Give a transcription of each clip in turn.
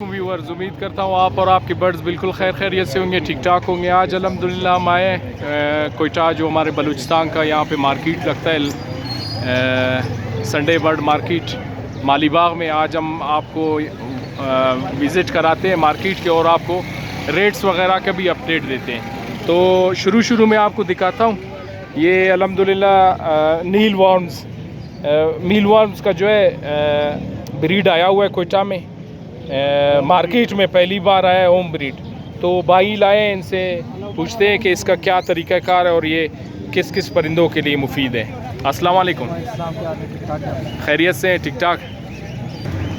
Viewers, उम्मीद करता हूँ आप और आपके बर्ड्स बिल्कुल खैर खैरियत से होंगे, ठीक ठाक होंगे। आज अल्हम्दुलिल्लाह हम आए कोयटा, जो हमारे बलूचिस्तान का यहाँ पे मार्केट लगता है, संडे बर्ड मार्केट मालीबाग में। आज हम आपको विज़िट कराते हैं मार्केट के और आपको रेट्स वगैरह का भी अपडेट देते हैं। तो शुरू में आपको दिखाता हूँ, ये अल्हम्दुलिल्लाह नील वार्म्स का जो है ब्रीड आया हुआ है कोयटा में। मार्केट में पहली बार आया है होम ब्रीड। तो भाई लाए, इनसे पूछते हैं कि इसका क्या तरीक़ाकार है और ये किस किस परिंदों के लिए मुफीद है। अस्सलाम वालेकुम। खैरियत से हैं? ठीक ठाक।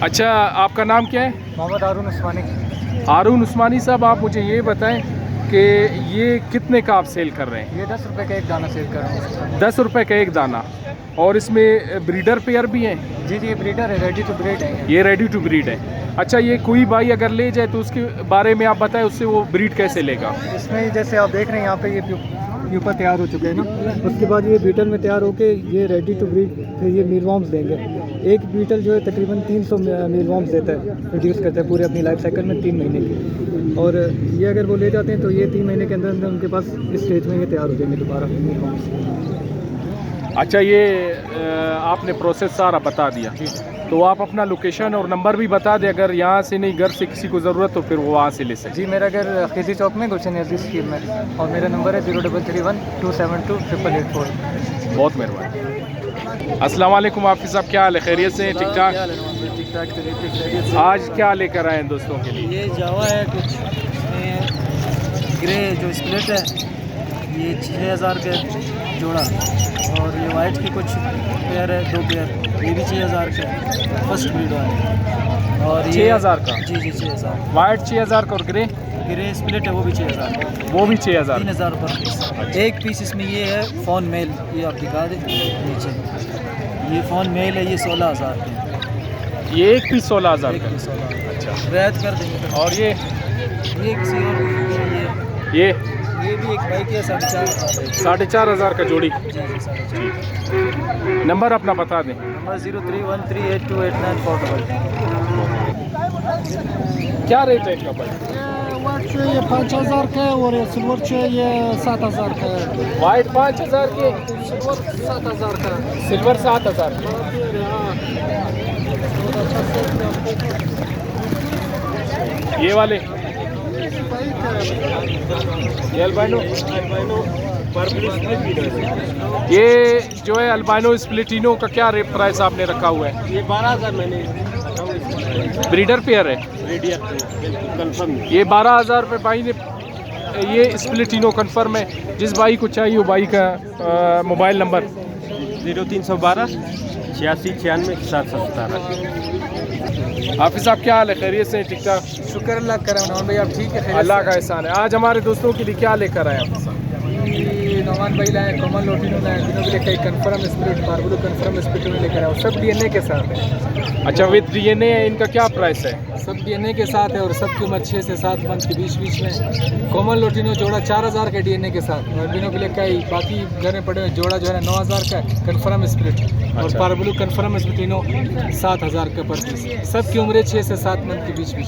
अच्छा, आपका नाम क्या है? मोहम्मद हारून उस्मानी। हारून उस्मानी साहब, आप मुझे ये बताएं कि ये कितने का आप सेल कर रहे हैं? ये 10 रुपये का एक दाना सेल कर रहे हैं। 10 रुपये का एक दाना। और इसमें ब्रीडर पेयर भी हैं? जी ये ब्रीडर है, रेडी टू ब्रीड है। ये रेडी टू ब्रीड है। अच्छा, ये कोई भाई अगर ले जाए तो उसके बारे में आप बताएं, उससे वो ब्रीड कैसे लेगा? इसमें जैसे आप देख रहे हैं यहाँ पे ये प्यूपा तैयार हो चुके हैं ना, उसके बाद ये बीटल में तैयार होके ये रेडी टू ब्रीड, फिर ये मीलवॉर्म्स देंगे। एक बीटल जो है तकरीबन 300 मीलवॉर्म्स देता है, प्रोड्यूस करता है पूरे अपनी लाइफ साइकिल में 3 महीने की। और ये अगर वो ले जाते हैं तो ये 3 महीने के अंदर अंदर उनके पास इस स्टेज में ये तैयार हो जाएंगे दोबारा मीलवॉर्म्स। अच्छा, ये आपने प्रोसेस सारा बता दिया, तो आप अपना लोकेशन और नंबर भी बता दें, अगर यहाँ से नहीं घर से किसी को ज़रूरत तो फिर वो वहाँ से ले सके। जी, मेरा घर खीजी चौक में गुलशन अजीज स्कीम में, और मेरा नंबर है 0331272884। बहुत मेहरबानी। अस्सलाम वालेकुम हाफिज़ साहब, क्या हाल है? खैरियत से? ठीक ठाक। ठीक ठाक। आज क्या लेकर आए हैं दोस्तों के लिए? ये जावा है कुछ, ग्रे जो स्प्लिट है ये 6000 के जोड़ा, और ये वाइट की कुछ पेयर है, 2 पेयर, ये भी 6000 के फर्स्ट ब्रीड वाले। और 6000 का? जी 6000। वाइट 6000 का और ग्रे स्प्लिट है वो भी 6000 का, वो भी 6000। 3000 पर पीस। एक पीस इसमें ये है फ़ोन मेल, ये आप दिखा दें नीचे, ये फ़ोन मेल है, ये 16000 के। ये एक पीस 16000 का? 16,000। अच्छा, रियायत कर देंगे। और ये किसी और ये भी एक बाइक है 4,500। 4500 का जोड़ी। नंबर अपना बता दें। नंबर 0313828942। क्या रेट है इनका भाई? वाइट चाहिए 5000 का, और सिल्वर चाहिए 7000 का। वाइट 5000 के, सिल्वर 7000 का। सिल्वर 7000। ये वाले ये अल्बाइनो ये जो है अल्बाइनो स्प्लिटिनो का क्या रेट प्राइस आपने रखा हुआ है? ये 12000 मैंने ब्रीडर पेयर है, कंफर्म। ये 12000 रुपये भाई ने। ये स्प्लिटिनो कंफर्म है। जिस भाई को चाहिए वो भाई का मोबाइल नंबर 0312 86 96 717। हाफिज़ साहब, क्या हाल है? खैरियत से? ठीक ठाक। शुक्र अल्लाह का रहमान भाई, आप ठीक है? अल्लाह का एहसान है। आज हमारे दोस्तों के लिए क्या लेकर आए हाफिज़ साहब? नौमान भाई लाए, कमल लोटिनो लाए, तीनों के लिए कई confirm split, marble confirm split में लेकर आए, सब डीएनए के साथ है। अच्छा, विद डीएनए है। इनका क्या प्राइस है? सब डीएनए के साथ है, और सबकी उम्र 6 से 7 मंथ के बीच में। कोमल लोटिनो जोड़ा 4000 के डीएनए के साथ, और तीनों के लिए कई बाकी घर में पड़े हुए जोड़ा जो है 9000 का कन्फर्म स्प्लिट, और पार्बलू कन्फर्म स्प्लिटिनो 7000 का पर पीस। सबकी उम्र 6 से 7 मंथ के बीच में।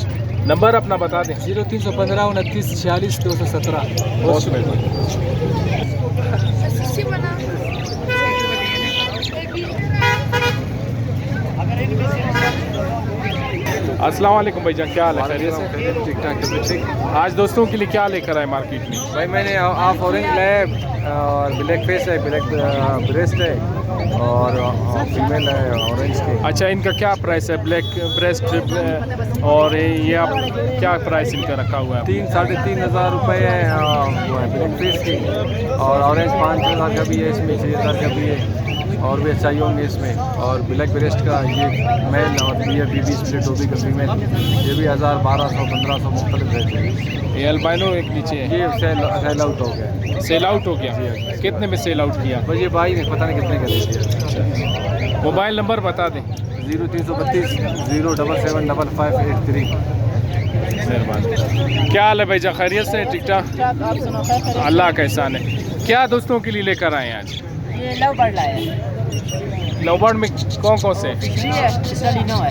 नंबर अपना बता दें। 0315 29 46 217। बहुत मेहरबानी। अस्सलाम वालेकुम भाईजान, क्या हाल है? खैरियत से? ठीक ठाक। आज दोस्तों के लिए क्या लेकर आए मार्केट में? भाई मैंने हाफ ऑरेंज लाया, और ब्लैक फेस है, ब्लैक ब्रेस्ट है, और फीमेल है ऑरेंज के। अच्छा, इनका क्या प्राइस है? ब्लैक ब्रेस्ट और ये आप क्या प्राइस इनका रखा हुआ है? 3 साढ़े 3000 रुपये है ब्लैक फेस की, और ऑरेंज 5000 का भी है, इसमें 6000 का भी है, और भी चाहिए होंगे इसमें। और ब्लैक ब्रेस्ट का ये मेल, और बीबी स्प्लिट होगी का फीमेल, ये भी 1000 1200 1500 मुख्तलिफ रहते हैं। ये अल्बाइनो एक नीचे है, ये सेल आउट हो गया। सेल आउट हो गया? कितने में सेल आउट किया? बस ये भाई ने पता नहीं कितने का दे दिया। मोबाइल नंबर बता दें। 0332 0775583। मेहरबानी। क्या हाल है भाईजान? खैरियत से? ठीक ठाक। अल्लाह का एहसान है। क्या दोस्तों के लिए लेकर आए हैं आज? ये लव बर्ड लाए हैं। लव बर्ड में कौन कौन से? फिशरी है, इसका लिनो है।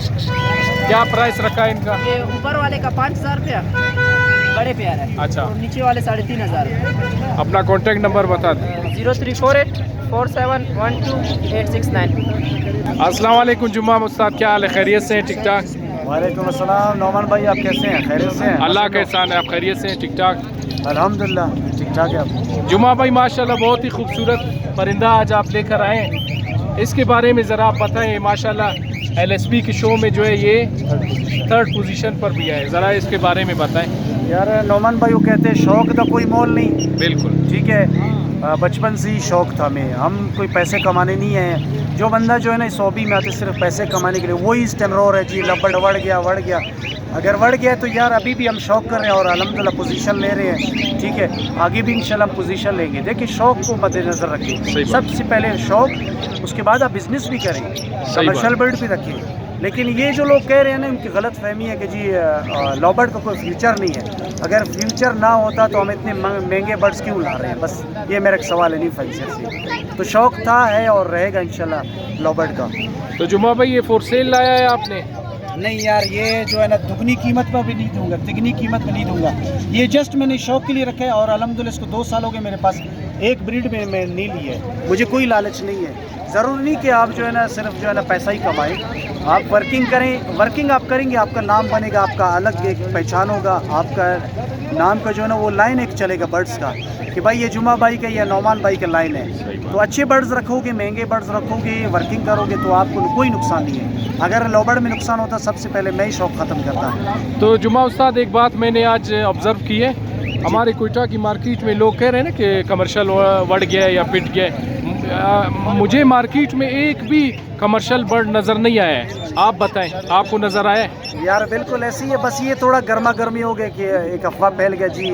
क्या प्राइस रखा है इनका? ये ऊपर वाले का 5000 रुपया, बड़े पेयर है। अच्छा। और नीचे वाले 3500। अपना कॉन्टेक्ट नंबर बता दें। 03484712 अस्सलाम वालेकुम जुम्मा उस्ताद, क्या हाल है? खैरियत से हैं? ठीक ठाक? वालेकुम अस्सलाम नौमान भाई, आप कैसे हैं? खैरियत से हैं? अल्लाह का एहसान है, आप खैरियत से हैं? ठीक ठाक? अल्हम्दुलिल्लाह ठीक ठाक है। आप जुम्मा भाई माशाल्लाह बहुत ही खूबसूरत परिंदा आज आप लेकर आए हैं, इसके बारे में ज़रा आप बताएं। माशाल्लाह LSP के शो में जो है ये 3rd पोजीशन पर भी है, ज़रा इसके बारे में बताएं। यार नौमान भाई, वो कहते हैं शौक का कोई मोल नहीं। बिल्कुल ठीक है, बचपन से ही शौक था हमें, हम कोई पैसे कमाने नहीं हैं। जो बंदा जो है ना इस हॉबी में आते सिर्फ पैसे कमाने के लिए, वही स्टेनरोर है जी, लबड़ बढ़ गया। अगर बढ़ गया तो यार अभी भी हम शौक कर रहे हैं और अल्हम्दुलिल्लाह पोजीशन ले रहे हैं। ठीक है, आगे भी इंशाल्लाह हम पोजीशन लेंगे। देखिए शौक को मद्देनज़र रखें, सबसे पहले शौक, उसके बाद आप बिज़नेस भी करें, कमर्शियल बिल्ड भी रखें। लेकिन ये जो लोग कह रहे हैं ना, उनकी गलत फहमी है कि जी लॉबर्ड का कोई फ्यूचर नहीं है। अगर फ्यूचर ना होता तो हम इतने महंगे बर्ड्स क्यों ला रहे हैं? बस ये मेरा एक सवाल है नहीं फैंसर से। तो शौक था, है और रहेगा इंशाल्लाह लॉबर्ड का। तो जुम्मा भाई ये फॉर सेल लाया है आपने? नहीं यार, ये जो है ना दुगनी कीमत पर भी नहीं दूंगा, तिगनी कीमत में नहीं दूंगा। ये जस्ट मैंने शौक के लिए रखा है और अल्हम्दुलिल्लाह इसको 2 साल हो गए मेरे पास, एक ब्रीड में मैं नहीं ली है। मुझे कोई लालच नहीं है। ज़रूरी नहीं कि आप जो है ना सिर्फ जो है ना पैसा ही कमाएं, आप वर्किंग करें। वर्किंग आप करेंगे, आपका नाम बनेगा, आपका अलग एक पहचान होगा, आपका नाम का जो है ना वो लाइन एक चलेगा बर्ड्स का कि भाई ये जुम्मा भाई का या नौमान भाई का लाइन है। तो अच्छे बर्ड्स रखोगे, महंगे बर्ड्स रखोगे, वर्किंग करोगे तो आपको कोई नुकसान नहीं है। अगर लॉबर्ड में नुकसान होता सबसे पहले मैं ही शौक ख़त्म करता। तो जुम्मा उस्ताद एक बात मैंने आज ऑब्ज़र्व की है, हमारे कोयटा की मार्केट में लोग कह रहे हैं ना कि कमर्शियल बढ़ गया है या पिट गया है। मुझे मार्केट में एक भी कमर्शियल बर्ड नज़र नहीं आया है, आप बताएं आपको नज़र आया है? यार बिल्कुल ऐसी है, बस ये थोड़ा गर्मा गर्मी हो गया कि एक अफवाह फैल गया जी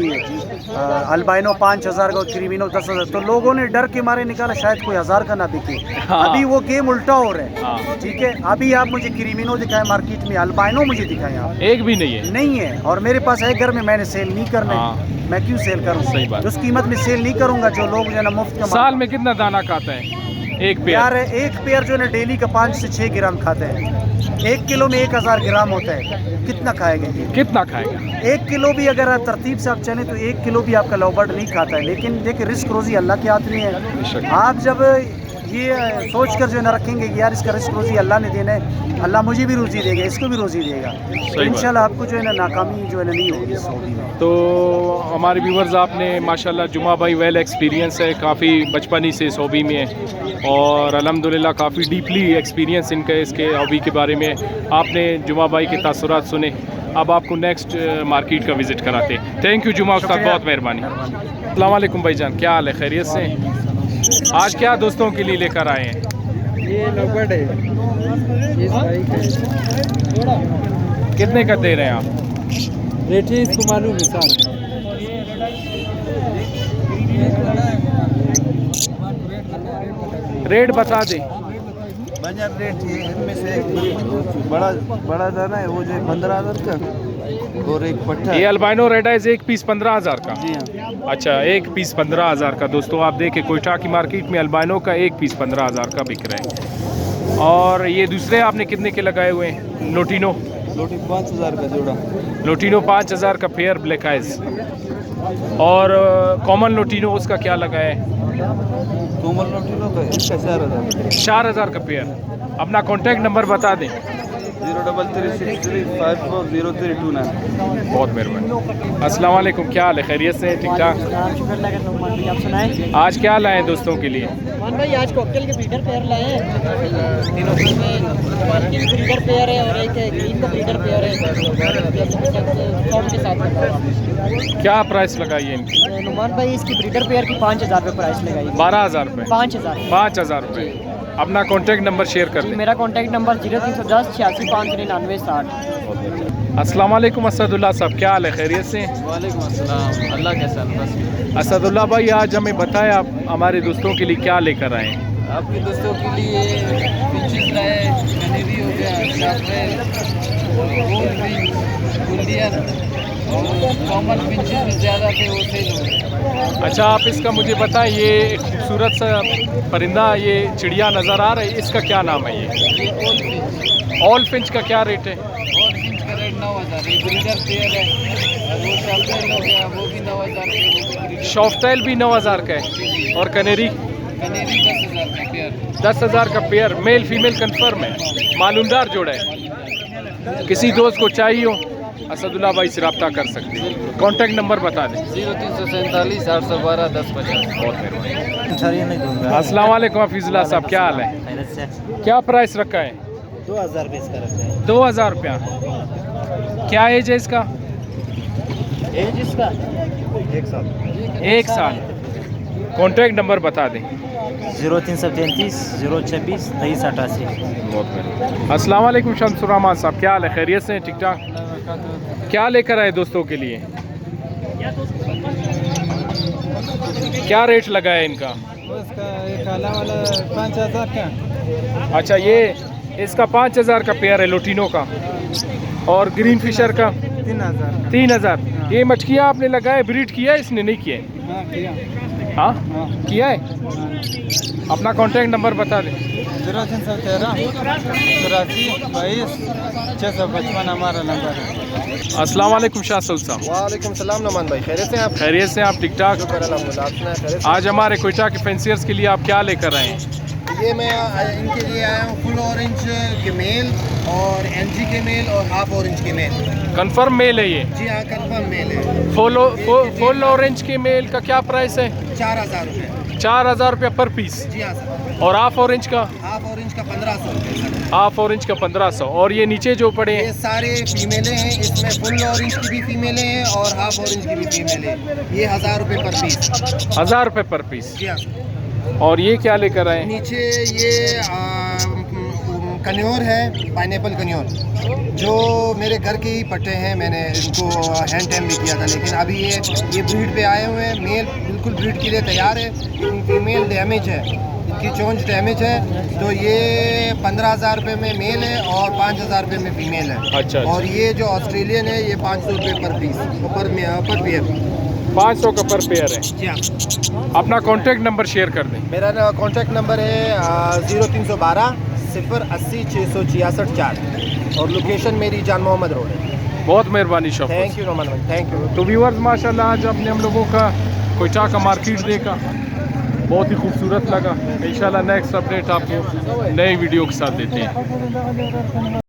अल्बाइनो 5000 का, क्रीमिनो 10,000, तो लोगों ने डर के मारे निकाला शायद कोई 1000 का ना बिके। हाँ। अभी वो गेम उल्टा हो रहा है। हाँ। ठीक है, अभी आप मुझे क्रीमिनो दिखाएं मार्केट में, अल्बाइनो मुझे दिखाएं आप, एक भी नहीं है। नहीं है। और मेरे पास है घर में, मैंने सेल नहीं करना है। हाँ। मैं क्यों सेल करूँ? सही बात। उस कीमत में सेल नहीं करूँगा जो लोग जो है ना मुफ्त का। साल में कितना दाना खाता है एक पेयर? यार एक पेयर जो है ना डेली का 5 से 6 ग्राम खाते हैं। 1 किलो में 1000 ग्राम होता है, कितना खाएगा ये? कितना खाएगा? 1 किलो भी अगर आप तरतीब से आप चलें तो 1 किलो भी आपका लॉबर्ड नहीं खाता है। लेकिन देखिए रिस्क रोज़ी अल्लाह के हाथ में है। आप जब ये सोच कर जो है ना रखेंगे कि यार इसका रिस्क रोज़ी अल्लाह ने देना है, अल्लाह मुझे भी रोज़ी देगा, इसको भी रोज़ी देगा, तो इंशाल्लाह आपको जो है ना नाकामी जो है ना नहीं होगी इस हॉबी में। तो हमारे व्यूवर्स, आपने माशाल्लाह जुम्मा भाई वेल एक्सपीरियंस है, काफ़ी बचपन ही से इस हॉबी में है और अल्हम्दुलिल्लाह काफ़ी डीपली एक्सपीरियंस इनका इसके हॉबी के बारे में। आपने जुम्मा भाई के तासुरात सुने, अब आपको नेक्स्ट मार्केट का विज़िट कराते हैं। थैंक यू जुम्मा उस्ताद, बहुत मेहरबानी। अस्सलाम वालेकुम भाईजान, क्या हाल है? खैरियत से? आज क्या दोस्तों के लिए लेकर आए हैं? ये लॉबर्ड है, इस भाई का कितने का दे रहे हैं आप? रेट है इसको मालूम है सर। रेट बता दें। बजट रेट है, इनमें से बड़ा दाना है वो जो 15,000 का और एक पट्टा ये अल्बाइनो रेडाइज एक पीस 15,000 का। जी हाँ। अच्छा, एक पीस 15,000 का। दोस्तों आप देखें कोयटा की मार्केट में अल्बाइनो का एक पीस 15,000 का बिक रहा है। और ये दूसरे आपने कितने के लगाए हुए हैं? लोटिनो 5,000 का जोड़ा। लोटिनो 5,000 का पेयर ब्लैक आइज। और कॉमन लोटिनो उसका क्या लगा है? कोमल लोटिनो का इसका 4,000। 4,000 का पेयर। अपना कॉन्टैक्ट नंबर बता दें। 03363540329। बहुत मेहरबानी। अस्सलाम वालेकुम, क्या हाल है? खैरियत से? ठीक ठाक? आप सुनाएं। आज क्या लाए हैं दोस्तों के लिए? मान भाई आज कॉकटेल के ब्रीडर पेयर लाए हैं, तीनों में की ब्रीडर पेयर है और एक ग्रीन का ब्रीडर पेयर है, फॉर्म के साथ। क्या प्राइस लगाई है इनकी? नुमान भाई इसकी ब्रीडर पेयर की 5,000 रुपये प्राइस लगाई। 12,000 रुपये? 5,000। 5,000 रुपये। अपना कॉन्टैक्ट नंबर शेयर कर दें। मेरा कॉन्टैक्ट नंबर 0310 86 599 60। अस्सलाम वालेकुम असदुल्ला साहब, क्या हाल है? खैरियत से? वालेकुम अस्सलाम, अल्लाह के साथ बस। असदुल्ला भाई आज हमें बताएं आप हमारे दोस्तों के लिए क्या लेकर आए हैं? आपके दोस्तों के लिए पिंचेस लाए, कनेरी हो गया, शाफरेल, गुलियन और कॉमन पिंचेस ज़्यादा थे वो सेल हो गए। अच्छा, आप इसका मुझे बताएं, ये एक खूबसूरत सा परिंदा, ये चिड़िया नज़र आ रहा है, इसका क्या नाम है? ये ऑल फिंच का क्या रेट है? और 9000 ये ब्रीडर पेयर है और वो शॉपटेल हो गया वो भी 9000 के वो भी ब्रीडर शॉफ्टेल भी 9000 का है और कनेरी कनेरी 10000 का पेयर 10,000 का पेयर, मेल फीमेल कंफर्म है, मालूमदार जोड़ा है। किसी दोस्त को चाहिए हो असदुल्ला भाई से रब्ता कर सकते हैं। कॉन्टैक्ट नंबर बता दें। 0347 812 1050। बहुत मेहरबानी। अस्सलाम वालेकुम हफीजुल्लाह साहब, क्या हाल है? क्या प्राइस रखा है? 2000 रुपये इसका रखते हैं। 2000 रुपया। क्या एज है इसका? एज इसका 1 साल। कॉन्टैक्ट नंबर बता दें। 0337 026 2388। बहुत मेहरबानी। अस्सलाम वालेकुम शमसुर रहमान साहब, क्या हाल है? खैरियत से हैं? ठीक ठाक। क्या लेकर आए दोस्तों के लिए? क्या रेट लगा है इनका? उसका एक काला वाला 5000 का। अच्छा, ये इसका 5000 का पेयर है लोटिनो का, और ग्रीन फिशर का 3000। 3000। ये मछलियाँ आपने लगाए, ब्रीड किया है इसने? नहीं किया है? हाँ किया। हाँ किया है। अपना कॉन्टैक्ट नंबर बता दें। 0313 84 22 655 हमारा नंबर है। अस्सलाम वालेकुम शाह सऊद साहब। वालेकुम सलाम नमान भाई, खैरियत से आप? खैरियत से आप? ठीक ठाक। खैरियत। आज हमारे कोयटा के फेंसियर्स के लिए आप क्या लेकर आए हैं? ये मैं इनके लिए आया हूँ फुल ऑरेंज के मेल और एनजी के मेल और हाफ ऑरेंज के मेल। कंफर्म मेल है ये? जी हाँ, कंफर्म मेल है। फुल ऑरेंज के मेल का क्या प्राइस है? 4000 रुपये। 4000 रुपया पर पीस। जी हाँ सर। और हाफ ऑरेंज का? हाफ ऑरेंज का 1500 रुपये सर। हाफ ऑरेंज का 1500। और ये नीचे जो पड़े ये हैं? सारे फीमेलें हैं, इसमें फुल ऑरेंज की भी फीमेलें हैं और हाफ ऑरेंज की भी फीमेलें हैं। ये 1000 रुपये पर पीस। 1000 रुपये पर पीस। जी हाँ सर। और ये क्या लेकर आए? नीचे ये कन्योर है, पाइनएप्पल कन्योर, जो मेरे घर के ही पट्टे हैं। मैंने इनको हैंड टैम भी किया था, लेकिन अभी ये ब्रीड पे आए हुए हैं। मेल बिल्कुल ब्रीड के लिए तैयार है, फीमेल डैमेज है, इनकी चोंच डैमेज है। तो ये 15000 रुपये में मेल है और 5000 रुपये में फीमेल है। अच्छा। और ये जो ऑस्ट्रेलियन है ये 500 रुपये पर पीस पर पेयर। 500 का पर पेयर है। जी हाँ। अपना कॉन्टैक्ट नंबर शेयर कर दें। मेरा कॉन्टैक्ट नंबर है 0312 080 666 4 और लोकेशन मेरी जान मोहम्मद रोड है। बहुत मेहरबानी शॉप। थैंक यू नोमान भाई, थैंक यू। तो व्यूअर्स माशाल्लाह आज अपने हम लोगों का कोयटा का मार्केट देखा, बहुत ही खूबसूरत लगा। इंशाल्लाह नेक्स्ट अपडेट आपको नए वीडियो के साथ देते हैं।